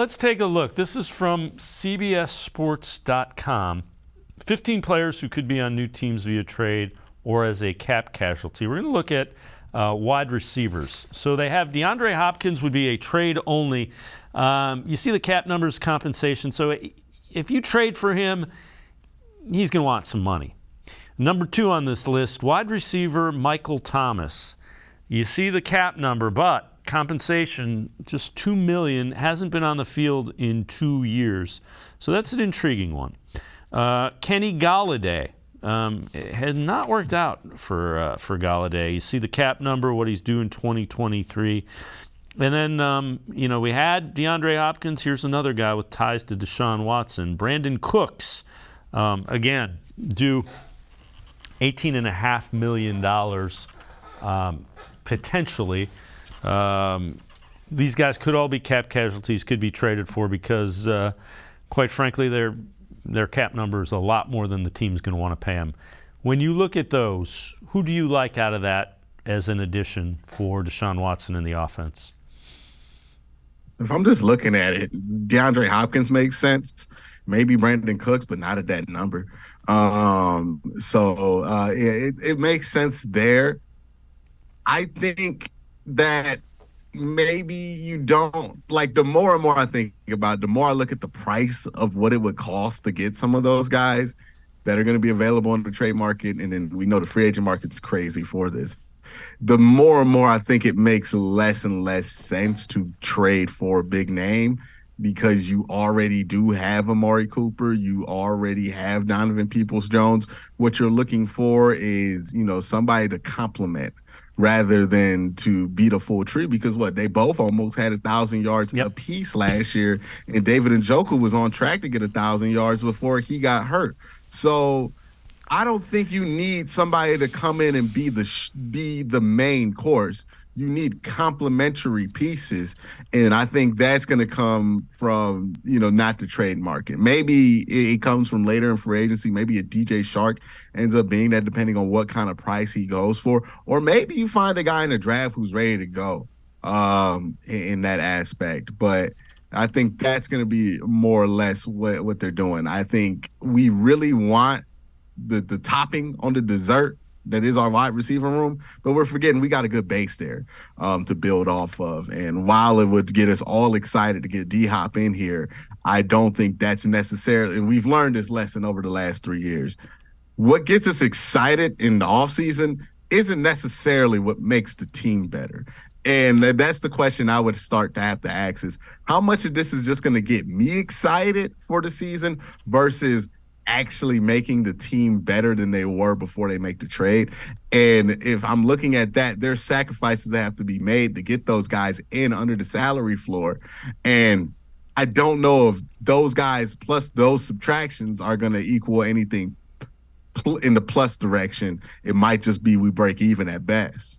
Let's take a look. This is from CBSSports.com. 15 players who could be on new teams via trade or as a cap casualty. We're going to look at wide receivers. So they have DeAndre Hopkins would be a trade only. You see the cap numbers, compensation. So if you trade for him, he's going to want some money. Number 2 on this list, wide receiver Michael Thomas. You see the cap number, but compensation, just $2 million, hasn't been on the field in 2 years. So that's an intriguing one. Kenny Golladay. It has not worked out for Golladay. You see the cap number, what he's doing 2023. And then, we had DeAndre Hopkins. Here's another guy with ties to Deshaun Watson. Brandon Cooks, again, due $18.5 million potentially. These guys could all be cap casualties, could be traded for because, quite frankly, their cap number is a lot more than the team's going to want to pay them. When you look at those, who do you like out of that as an addition for Deshaun Watson in the offense? If I'm just looking at it, DeAndre Hopkins makes sense. Maybe Brandon Cooks, but not at that number. It makes sense there. I think that maybe you don't, like, the more and more I think about it, the more I look at the price of what it would cost to get some of those guys that are going to be available on the trade market, and then we know the free agent market's crazy for this. The more and more I think it makes less and less sense to trade for a big name because you already do have Amari Cooper. You already have Donovan Peoples-Jones. What you're looking for is, somebody to complement rather than to beat a full tree, because they both almost had 1,000 yards apiece last year, and David Njoku was on track to get 1,000 yards before he got hurt. So I don't think you need somebody to come in and be the main course. You need complementary pieces, and I think that's going to come from, not the trade market. Maybe it comes from later in free agency. Maybe a DJ Shark ends up being that, depending on what kind of price he goes for. Or maybe you find a guy in the draft who's ready to go in that aspect. But I think that's going to be more or less what they're doing. I think we really want the topping on the dessert that is our wide receiver room, but we're forgetting we got a good base there to build off of. And while it would get us all excited to get D-Hop in here, I don't think that's necessarily, and we've learned this lesson over the last 3 years. What gets us excited in the offseason isn't necessarily what makes the team better. And that's the question I would start to have to ask is, how much of this is just going to get me excited for the season versus actually making the team better than they were before they make the trade? And if I'm looking at that, there's sacrifices that have to be made to get those guys in under the salary floor. And I don't know if those guys plus those subtractions are going to equal anything in the plus direction. It might just be we break even at best.